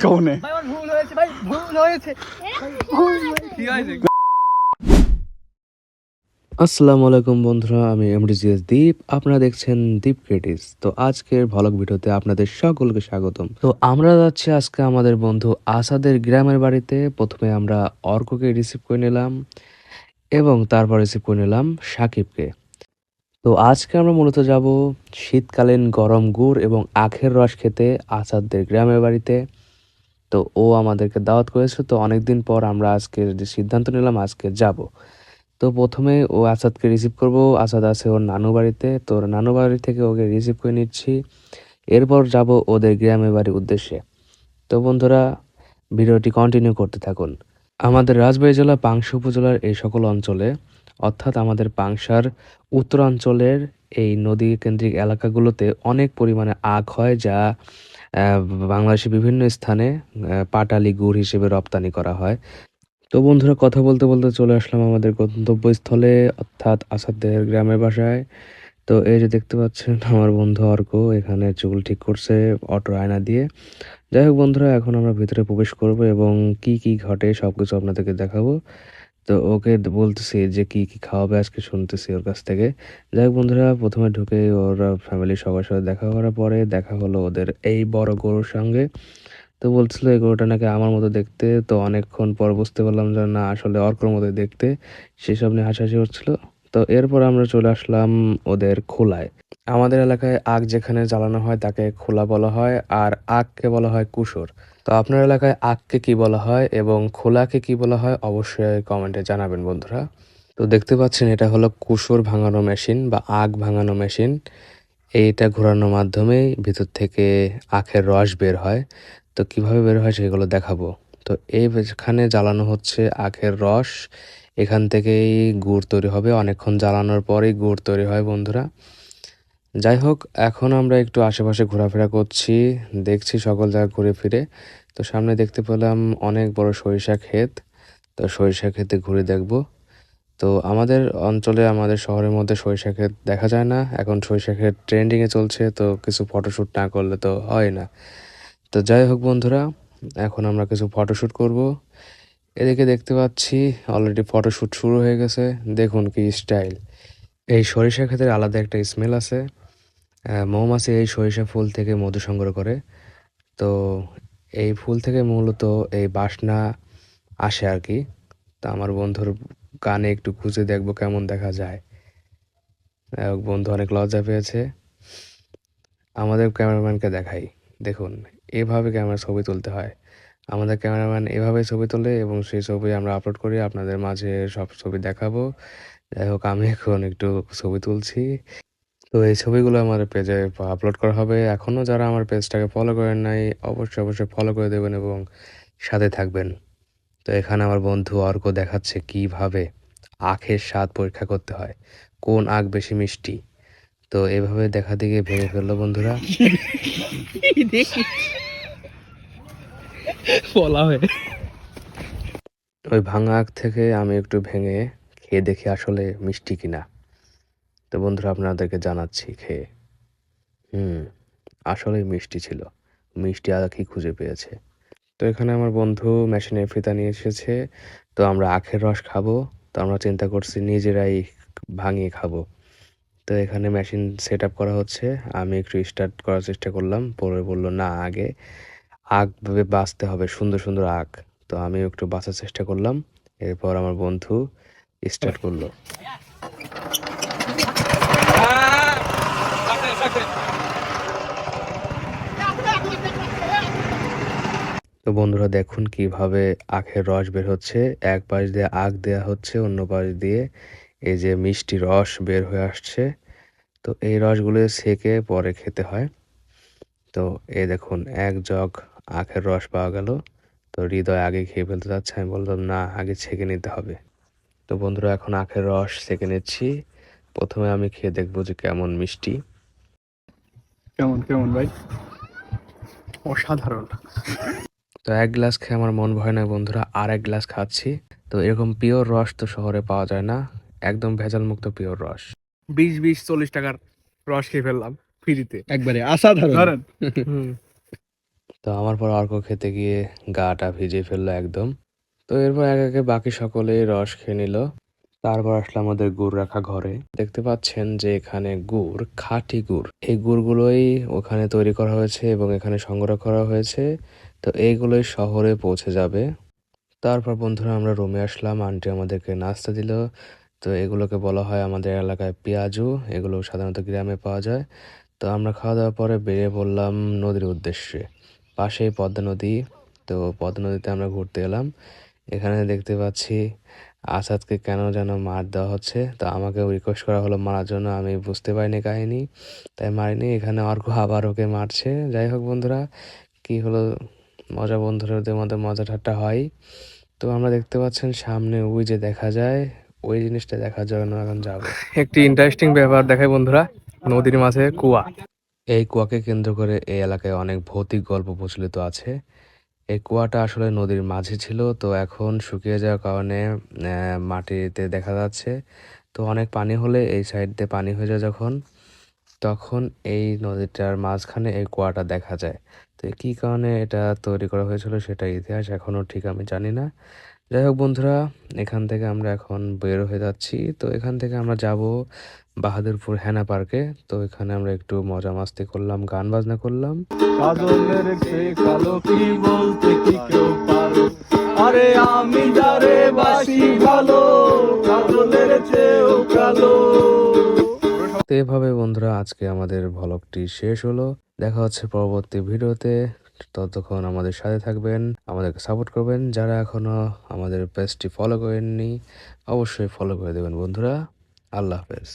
কৌনে ভাই আমার ভুল হয়েছে, ভাই ভুল হয়েছে, কি হয়েছে? আসসালামু আলাইকুম বন্ধুরা, আমি এমডিজিএস দীপ। আপনারা দেখছেন দীপ ক্রিয়েটিভস। তো আজকের ভ্লগ ভিডিওতে আপনাদের সকলকে স্বাগতম। তো আমরা যাচ্ছি আজকে আমাদের বন্ধু আসাদের গ্রামের বাড়িতে। প্রথমে আমরা অর্ককে রিসিভ করে নিলাম এবং তারপর রিসিভ করে নিলাম সাকিবকে। তো আজকে আমরা মূলত যাব শীতকালীন গরম গুড় এবং আখের রস খেতে আসাদদের গ্রামের বাড়িতে। তো ও আমাদেরকে দাওয়াত করেছে, তো অনেকদিন পর আমরা আজকে যে সিদ্ধান্ত নিলাম আজকে যাব। তো প্রথমে ও আসাদকে রিসিভ করব। আসাদ আছে ওর নানু বাড়িতে, তো ওর নানু বাড়ি থেকে ওকে রিসিভ করে নিচ্ছি। এরপর যাব ওদের গ্রামের বাড়ির উদ্দেশ্যে। তো বন্ধুরা, ভিডিওটি কন্টিনিউ করতে থাকুন। আমাদের রাজবাড়ী জেলা পাংশা উপজেলার এই সকল অঞ্চলে, অর্থাৎ আমাদের পাংশার উত্তরাঞ্চলের এই নদী কেন্দ্রিক এলাকাগুলোতে অনেক পরিমাণে আখ হয়, যা বাংলাদেশের বিভিন্ন স্থানে পাটালি গুড় হিসেবে রপ্তানি করা হয়। তো বন্ধুরা, কথা বলতে বলতে চলে আসলাম আমাদের গন্তব্যস্থলে, অর্থাৎ আসাদের গ্রামের বাসায়। তো এই যে দেখতে পাচ্ছেন আমার বন্ধু অর্ক এখানে চুল ঠিক করছে অটো আয়না দিয়ে। যাই হোক বন্ধুরা, এখন আমরা ভিতরে প্রবেশ করব এবং কি কি ঘটে সবকিছু আপনাদেরকে দেখাবো। তো ওকে বলতেছি যে কি কি খাওয়াবে আজকে, শুনতেছি ওর কাছ থেকে। যাই হোক বন্ধুরা, প্রথমে ঢুকে ওরা ফ্যামিলির সবার সাথে দেখা করার পরে দেখা হলো ওদের এই বড় গরুর সঙ্গে। তো বলছিল এই গরুটা নাকি আমার মতো দেখতে। তো অনেকক্ষণ পর বুঝতে পারলাম যে না, আসলে অর্কর মতো দেখতে। সেসব নিয়ে হাসাহাসি হচ্ছিল। তো এরপর আমরা চলে আসলাম ওদের খোলায়। আমাদের এলাকায় আখ যেখানে জ্বালানো হয় তাকে খোলা বলা হয়, আর আখকে বলা হয় কুসুর। তো আপনার এলাকায় আখকে কি বলা হয় এবং খোলাকে কি বলা হয় অবশ্যই কমেন্টে জানাবেন বন্ধুরা। তো দেখতে পাচ্ছেন এটা হলো কুসুর ভাঙানো মেশিন বা আখ ভাঙানো মেশিন। এইটা ঘোরানোর মাধ্যমেই ভিতর থেকে আখের রস বের হয়। তো কিভাবে বের হয় সেগুলো দেখাবো। তো এইখানে জ্বালানো হচ্ছে আখের রস। এখান থেকেই গুড় তৈরি হবে। অনেকক্ষণ জ্বালানোর পরেই গুড় তৈরি হয় বন্ধুরা। যাই হোক, এখন আমরা একটু আশেপাশে ঘোরাফেরা করছি, দেখছি সকল জায়গা ঘুরে ফিরে। তো সামনে দেখতে পেলাম অনেক বড় সরিষা ক্ষেত। তো সরিষা ক্ষেতে ঘুরে দেখব। তো আমাদের অঞ্চলে, আমাদের শহরের মধ্যে সরিষা ক্ষেত দেখা যায় না। এখন সরিষা ক্ষেত ট্রেন্ডিংয়ে চলছে, তো কিছু ফটোশ্যুট না করলে তো হয় না। তো যাই হোক বন্ধুরা, এখন আমরা কিছু ফটোশ্যুট করব। এদিকে দেখতে পাচ্ছি অলরেডি ফটোশ্যুট শুরু হয়ে গেছে। দেখুন কি স্টাইল। এই সরিষা ক্ষেতের আলাদা একটা স্মেল আছে। মৌমাছি এই সরিষা ফুল থেকে মধু সংগ্রহ করে। তো এই ফুল থেকে মূলত এই বাসনা আসে আর কি। তা আমার বন্ধুর কানে একটু খুঁজে দেখবো কেমন দেখা যায়। বন্ধু অনেক লজ্জা পেয়েছে। আমাদের ক্যামেরাম্যানকে দেখাই, দেখুন এভাবে ক্যামেরা ছবি তুলতে হয়। আমাদের ক্যামেরাম্যান এভাবে ছবি তোলে এবং সেই ছবি আমরা আপলোড করি, আপনাদের মাঝে সব ছবি দেখাবো। যাই হোক, আমি এখন একটু ছবি তুলছি। তো এই ছবিগুলো আমার পেজে আপলোড করা হবে। এখনও যারা আমার পেজটাকে ফলো করেন নাই, অবশ্যই অবশ্যই ফলো করে দেবেন এবং সাথে থাকবেন। তো এখানে আমার বন্ধু অর্ক দেখাচ্ছে কিভাবে আখের স্বাদ পরীক্ষা করতে হয়, কোন আখ বেশি মিষ্টি। তো এভাবে দেখা দিকে ভেঙে ফেললো বন্ধুরা। দেখি বলা হয়। ওই ভাঙা আখ থেকে আমি একটু ভেঙে খেয়ে দেখি আসলে মিষ্টি কিনা। তো বন্ধুরা, আপনাদেরকে জানাচ্ছি খেয়ে, আসলেই মিষ্টি ছিল। মিষ্টি আখই খুঁজে পেয়েছে। তো এখানে আমার বন্ধু মেশিনের ফিতা নিয়ে এসেছে। তো আমরা আখের রস খাবো। তো আমরা চিন্তা করছি নিজেরাই ভাঙিয়ে খাবো। তো এখানে মেশিন সেট আপ করা হচ্ছে। আমি একটু স্টার্ট করার চেষ্টা করলাম, পরে বললো না, আগে আখ বাছতে হবে, সুন্দর সুন্দর আখ। তো আমি একটু বাছার চেষ্টা করলাম। এরপর আমার বন্ধু স্টার্ট করলো। তো বন্ধুরা দেখুন কিভাবে আখের রস বের হচ্ছে। এক পাশ দিয়ে আখ দেয়া হচ্ছে, অন্য পাশ দিয়ে এই যে মিষ্টি রস বের হয়ে আসছে। তো এই রসগুলো ছেঁকে পরে খেতে হয়। তো এই দেখুন এক জগ আখের রস পাওয়া গেল। তো হৃদয় আগে খেয়ে ফেলতে যাচ্ছে, আমি বললাম না, আগে ছেঁকে নিতে হবে। তো বন্ধুরা, এখন আখের রস ছেঁকে নিচ্ছি। প্রথমে আমি খেয়ে দেখবো যে কেমন মিষ্টি। কেমন কেমন ভাই? অসাধারণ। তো এক গ্লাস খেয়ে আমার মন ভয় না বন্ধুরা, আর এক গ্লাস খাচ্ছি। তো এরকম পিওর রস তো শহরে পাওয়া যায় না, একদম ভেজাল মুক্ত পিওর রস। 20-40 টাকার রস খেয়ে ফেললাম ফ্রিতে একবারে অসাধারণ। ধরেন। তো তো আমার পর অর্ক খেতে গিয়ে গাটা ভিজে ফেললো একদম। তো এরপর এক একে বাকি সকলেই রস খেয়ে নিল। তারপর আসলে আমাদের গুড় রাখা ঘরে। দেখতে পাচ্ছেন যে এখানে গুড়, খাঁটি গুড়, এই গুড়গুলোই ওখানে তৈরি করা হয়েছে এবং এখানে সংগ্রহ করা হয়েছে। তো এইগুলোই শহরে পৌঁছে যাবে। তারপর বন্ধুরা আমরা রুমে আসলাম, আন্টি আমাদেরকে নাস্তা দিল। তো এগুলোকে বলা হয় আমাদের এলাকায় পেঁয়াজু, এগুলো সাধারণত গ্রামে পাওয়া যায়। তো আমরা খাওয়া দাওয়ার পরে বেরিয়ে পড়লাম নদীর উদ্দেশ্যে। পাশেই পদ্মা নদী। তো পদ্মা নদীতে আমরা ঘুরতে এলাম। এখানে দেখতে পাচ্ছি আসাদকে কেন যেন মার দেওয়া হচ্ছে। তো আমাকে রিকোয়েস্ট করা হলো মারার জন্য, আমি বুঝতে পারিনি কাহিনী, তাই মারিনি। এখানে অর্ক আবার ওকে মারছে। যাই হোক বন্ধুরা, কি হলো, মজা বন্ধুদের মধ্যে মজা ঠাট্টা হয়। তো আমরা দেখতে পাচ্ছেন সামনে ওই যে দেখা যায়, ওই জিনিসটা দেখার জন্য এখন যাবো। একটি ইন্টারেস্টিং ব্যাপার দেখায় বন্ধুরা, নদীর মাঝে কুয়া। এই কুয়াকে কেন্দ্র করে এই এলাকায় অনেক ভৌতিক গল্প প্রচলিত আছে। এই কুয়াটা আসলে নদীর মাঝে ছিল, তো এখন শুকিয়ে যাওয়ার কারণে মাটিতে দেখা যাচ্ছে। তো অনেক পানি হলে এই সাইড দিয়ে পানি হয়ে যায় যখন, তখন এই নদীটার মাঝখানে এই কুয়াটা দেখা যায়। তো কী কারণে এটা তৈরি করা হয়েছিল সেটা ইতিহাস এখনও ঠিক আমি জানি না। যাই হোক বন্ধুরা, এখান থেকে আমরা এখন বের হয়ে যাচ্ছি। তো এখান থেকে আমরা যাব বাহাদুরপুর হেনা পার্কে। তো এখানে আমরা একটু মজা মাস্তি করলাম, গান বাজনা করলাম। কাজলের চেয়ে কালো কি বলতে কি কেউ পারো? আরে আমি যারে বাসি ভালো, কাজলের চেয়েও কালো। তো এভাবে বন্ধুরা আজকে আমাদের ভ্লগটি শেষ হলো। দেখা হচ্ছে পরবর্তী ভিডিওতে। ততক্ষণ আমাদের সাথে থাকবেন, আমাদেরকে সাপোর্ট করবেন। যারা এখনো আমাদের পেজটি ফলো করেননি অবশ্যই ফলো করে দেবেন বন্ধুরা। আল্লাহ হাফেজ।